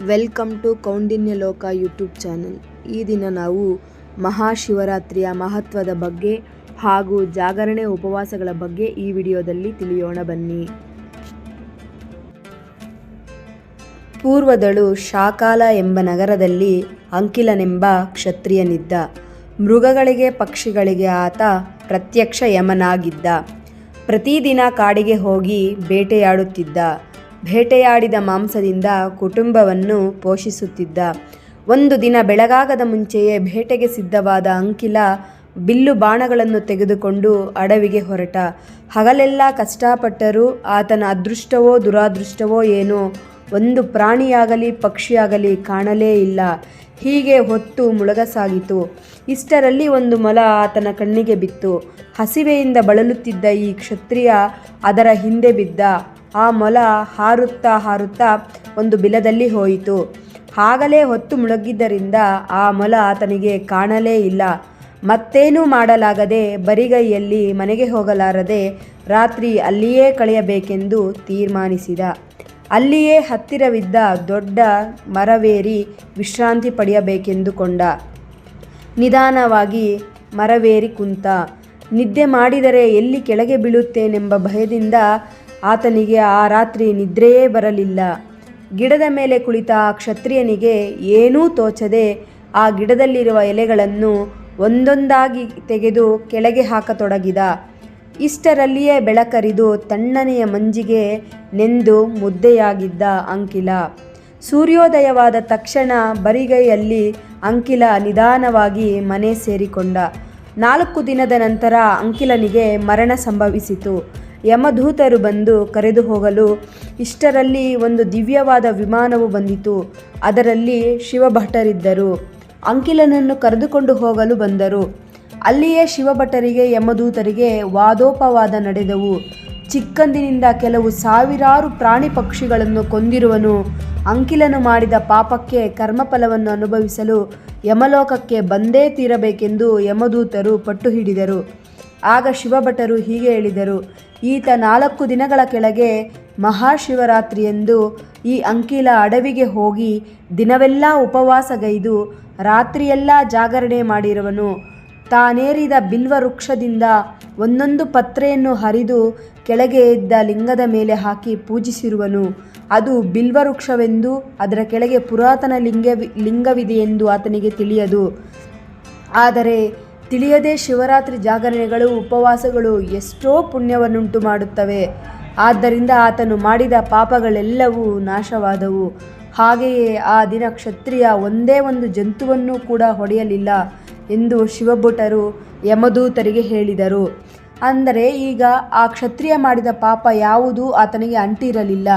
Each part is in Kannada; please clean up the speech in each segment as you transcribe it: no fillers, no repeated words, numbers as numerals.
ವೆಲ್ಕಮ್ ಟು ಕೌಂಡಿನ್ಯ ಲೋಕ ಯೂಟ್ಯೂಬ್ ಚಾನಲ್. ಈ ದಿನ ನಾವು ಮಹಾಶಿವರಾತ್ರಿಯ ಮಹತ್ವದ ಬಗ್ಗೆ ಹಾಗೂ ಜಾಗರಣೆ ಉಪವಾಸಗಳ ಬಗ್ಗೆ ಈ ವಿಡಿಯೋದಲ್ಲಿ ತಿಳಿಯೋಣ ಬನ್ನಿ. ಪೂರ್ವದಳು ಶಾಕಾಲ ಎಂಬ ನಗರದಲ್ಲಿ ಅಂಕಿಲನೆಂಬ ಕ್ಷತ್ರಿಯನಿದ್ದ. ಮೃಗಗಳಿಗೆ ಪಕ್ಷಿಗಳಿಗೆ ಆತ ಪ್ರತ್ಯಕ್ಷ ಯಮನಾಗಿದ್ದ. ಪ್ರತಿದಿನ ಕಾಡಿಗೆ ಹೋಗಿ ಬೇಟೆಯಾಡುತ್ತಿದ್ದ. ಬೇಟೆಯಾಡಿದ ಮಾಂಸದಿಂದ ಕುಟುಂಬವನ್ನು ಪೋಷಿಸುತ್ತಿದ್ದ. ಒಂದು ದಿನ ಬೆಳಗಾಗದ ಮುಂಚೆಯೇ ಬೇಟೆಗೆ ಸಿದ್ಧವಾದ ಅಂಕಿಲ ಬಿಲ್ಲು ಬಾಣಗಳನ್ನು ತೆಗೆದುಕೊಂಡು ಅಡವಿಗೆ ಹೊರಟ. ಹಗಲೆಲ್ಲ ಕಷ್ಟಪಟ್ಟರೂ ಆತನ ಅದೃಷ್ಟವೋ ದುರಾದೃಷ್ಟವೋ ಏನೋ ಒಂದು ಪ್ರಾಣಿಯಾಗಲಿ ಪಕ್ಷಿಯಾಗಲಿ ಕಾಣಲೇ ಇಲ್ಲ. ಹೀಗೆ ಹೊತ್ತು ಮುಳುಗಸಾಗಿತು. ಇಷ್ಟರಲ್ಲಿ ಒಂದು ಮೊಲ ಆತನ ಕಣ್ಣಿಗೆ ಬಿತ್ತು. ಹಸಿವೆಯಿಂದ ಬಳಲುತ್ತಿದ್ದ ಈ ಕ್ಷತ್ರಿಯ ಅದರ ಹಿಂದೆ ಬಿದ್ದ. ಆ ಮೊಲ ಹಾರುತ್ತಾ ಒಂದು ಬಿಲದಲ್ಲಿ ಹೋಯಿತು. ಆಗಲೇ ಹೊತ್ತು ಮುಳುಗಿದ್ದರಿಂದ ಆ ಮೊಲ ಆತನಿಗೆ ಕಾಣಲೇ ಇಲ್ಲ. ಮತ್ತೇನೂ ಮಾಡಲಾಗದೆ ಬರಿಗೈಯಲ್ಲಿ ಮನೆಗೆ ಹೋಗಲಾರದೆ ರಾತ್ರಿ ಅಲ್ಲಿಯೇ ಕಳೆಯಬೇಕೆಂದು ತೀರ್ಮಾನಿಸಿದ. ಅಲ್ಲಿಯೇ ಹತ್ತಿರವಿದ್ದ ದೊಡ್ಡ ಮರವೇರಿ ವಿಶ್ರಾಂತಿ ಪಡೆಯಬೇಕೆಂದುಕೊಂಡ. ನಿಧಾನವಾಗಿ ಮರವೇರಿ ಕುಂತ. ನಿದ್ದೆ ಮಾಡಿದರೆ ಎಲ್ಲಿ ಕೆಳಗೆ ಬೀಳುತ್ತೇನೆಂಬ ಭಯದಿಂದ ಆತನಿಗೆ ಆ ರಾತ್ರಿ ನಿದ್ರೆಯೇ ಬರಲಿಲ್ಲ. ಗಿಡದ ಮೇಲೆ ಕುಳಿತ ಆ ಕ್ಷತ್ರಿಯನಿಗೆ ಏನೂ ತೋಚದೆ ಆ ಗಿಡದಲ್ಲಿರುವ ಎಲೆಗಳನ್ನು ಒಂದೊಂದಾಗಿ ತೆಗೆದು ಕೆಳಗೆ ಹಾಕತೊಡಗಿದ. ಇಷ್ಟರಲ್ಲಿಯೇ ಬೆಳಕರಿದು ತಣ್ಣನೆಯ ಮಂಜಿಗೆ ನೆಂದು ಮುದ್ದೆಯಾಗಿದ್ದ ಅಂಕಿಲ. ಸೂರ್ಯೋದಯವಾದ ತಕ್ಷಣ ಬರಿಗೈಯಲ್ಲಿ ಅಂಕಿಲ ನಿಧಾನವಾಗಿ ಮನೆ ಸೇರಿಕೊಂಡ. 4 ದಿನದ ನಂತರ ಅಂಕಿಲನಿಗೆ ಮರಣ ಸಂಭವಿಸಿತು. ಯಮದೂತರು ಬಂದು ಕರೆದು ಹೋಗಲು ಇಷ್ಟರಲ್ಲಿ ಒಂದು ದಿವ್ಯವಾದ ವಿಮಾನವು ಬಂದಿತು. ಅದರಲ್ಲಿ ಶಿವಭಟರಿದ್ದರು. ಅಂಕಿಲನನ್ನು ಕರೆದುಕೊಂಡು ಹೋಗಲು ಬಂದರು. ಅಲ್ಲಿಯೇ ಶಿವಭಟರಿಗೆ ಯಮದೂತರಿಗೆ ವಾದೋಪವಾದ ನಡೆದವು. ಚಿಕ್ಕಂದಿನಿಂದ ಕೆಲವು ಸಾವಿರಾರು ಪ್ರಾಣಿ ಪಕ್ಷಿಗಳನ್ನು ಕೊಂದಿರುವನು. ಅಂಕಿಲನು ಮಾಡಿದ ಪಾಪಕ್ಕೆ ಕರ್ಮಫಲವನ್ನು ಅನುಭವಿಸಲು ಯಮಲೋಕಕ್ಕೆ ಬಂದೇ ತೀರಬೇಕೆಂದು ಯಮದೂತರು ಪಟ್ಟು ಹಿಡಿದರು. ಆಗ ಶಿವಭಟರು ಹೀಗೆ ಹೇಳಿದರು: ಈತ 4 ದಿನಗಳ ಕೆಳಗೆ ಮಹಾಶಿವರಾತ್ರಿಯೆಂದು ಈ ಅಂಕಿಲ ಅಡವಿಗೆ ಹೋಗಿ ದಿನವೆಲ್ಲ ಉಪವಾಸಗೈದು ರಾತ್ರಿಯೆಲ್ಲ ಜಾಗರಣೆ ಮಾಡಿರುವನು. ತಾನೇರಿದ ಬಿಲ್ವ ವೃಕ್ಷದಿಂದ ಒಂದೊಂದು ಪತ್ರೆಯನ್ನು ಹರಿದು ಕೆಳಗೆ ಇದ್ದ ಲಿಂಗದ ಮೇಲೆ ಹಾಕಿ ಪೂಜಿಸಿರುವನು. ಅದು ಬಿಲ್ವ ವೃಕ್ಷವೆಂದು ಅದರ ಕೆಳಗೆ ಪುರಾತನ ಲಿಂಗವಿದೆಯೆಂದು ಆತನಿಗೆ ತಿಳಿಯದು. ಆದರೆ ತಿಳಿಯದೆ ಶಿವರಾತ್ರಿ ಜಾಗರಣೆಗಳು ಉಪವಾಸಗಳು ಎಷ್ಟೋ ಪುಣ್ಯವನ್ನುಂಟು ಮಾಡುತ್ತವೆ. ಆದ್ದರಿಂದ ಆತನು ಮಾಡಿದ ಪಾಪಗಳೆಲ್ಲವೂ ನಾಶವಾದವು. ಹಾಗೆಯೇ ಆ ದಿನ ಕ್ಷತ್ರಿಯ ಒಂದೇ ಒಂದು ಜಂತುವನ್ನು ಕೂಡ ಹೊಡೆಯಲಿಲ್ಲ ಎಂದು ಶಿವಭಟರು ಯಮದೂತರಿಗೆ ಹೇಳಿದರು. ಅಂದರೆ ಈಗ ಆ ಕ್ಷತ್ರಿಯ ಮಾಡಿದ ಪಾಪ ಯಾವುದೂ ಆತನಿಗೆ ಅಂಟಿರಲಿಲ್ಲ.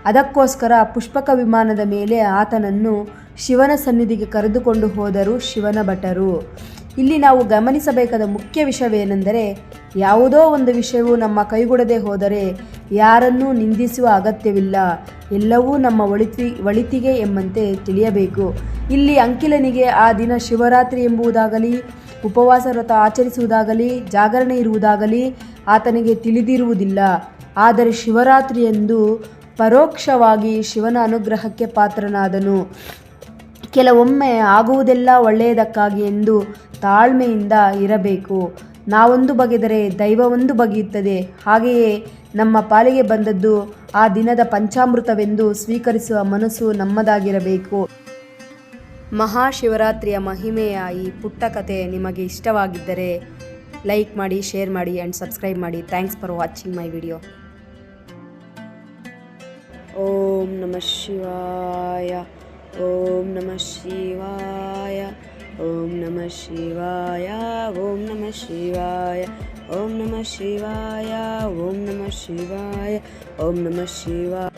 ಅದಕ್ಕೋಸ್ಕರ ಪುಷ್ಪಕ ವಿಮಾನದ ಮೇಲೆ ಆತನನ್ನು ಶಿವನ ಸನ್ನಿಧಿಗೆ ಕರೆದುಕೊಂಡು ಹೋದರು ಶಿವನ ಭಟರು. ಇಲ್ಲಿ ನಾವು ಗಮನಿಸಬೇಕಾದ ಮುಖ್ಯ ವಿಷಯವೇನೆಂದರೆ, ಯಾವುದೋ ಒಂದು ವಿಷಯವು ನಮ್ಮ ಕೈಗೂಡದೆ ಹೋದರೆ ಯಾರನ್ನೂ ನಿಂದಿಸುವ ಅಗತ್ಯವಿಲ್ಲ. ಎಲ್ಲವೂ ನಮ್ಮ ಒಳಿತಿಗೆ ಎಂಬಂತೆ ತಿಳಿಯಬೇಕು. ಇಲ್ಲಿ ಅಂಕಿಲನಿಗೆ ಆ ದಿನ ಶಿವರಾತ್ರಿ ಎಂಬುದಾಗಲಿ ಉಪವಾಸ ವ್ರತ ಆಚರಿಸುವುದಾಗಲಿ ಜಾಗರಣೆ ಇರುವುದಾಗಲಿ ಆತನಿಗೆ ತಿಳಿದಿರುವುದಿಲ್ಲ. ಆದರೆ ಶಿವರಾತ್ರಿ ಎಂದು ಪರೋಕ್ಷವಾಗಿ ಶಿವನ ಅನುಗ್ರಹಕ್ಕೆ ಪಾತ್ರನಾದನು. ಕೆಲವೊಮ್ಮೆ ಆಗುವುದೆಲ್ಲ ಒಳ್ಳೆಯದಕ್ಕಾಗಿ ಎಂದು ತಾಳ್ಮೆಯಿಂದ ಇರಬೇಕು. ನಾವೊಂದು ಬಗೆದರೆ ದೈವವೊಂದು ಬಗೆಯುತ್ತದೆ. ಹಾಗೆಯೇ ನಮ್ಮ ಪಾಲಿಗೆ ಬಂದದ್ದು ಆ ದಿನದ ಪಂಚಾಮೃತವೆಂದು ಸ್ವೀಕರಿಸುವ ಮನಸ್ಸು ನಮ್ಮದಾಗಿರಬೇಕು. ಮಹಾಶಿವರಾತ್ರಿಯ ಮಹಿಮೆಯ ಈ ಪುಟ್ಟ ಕಥೆ ನಿಮಗೆ ಇಷ್ಟವಾಗಿದ್ದರೆ ಲೈಕ್ ಮಾಡಿ, ಶೇರ್ ಮಾಡಿ ಆ್ಯಂಡ್ ಸಬ್ಸ್ಕ್ರೈಬ್ ಮಾಡಿ. Thanks for watching my video. ಓಂ ನಮಃ ಶಿವಾಯ. ಓಂ ನಮಃ ಶಿವಾಯ. ಓಂ ನಮಃ ಶಿವಾಯ. ಓಂ ನಮಃ ಶಿವಾಯ. ಓಂ ನಮಃ ಶಿವಾಯ. ಓಂ ನಮಃ ಶಿವಾಯ. ಓಂ ನಮಃ ಶಿವಾಯ.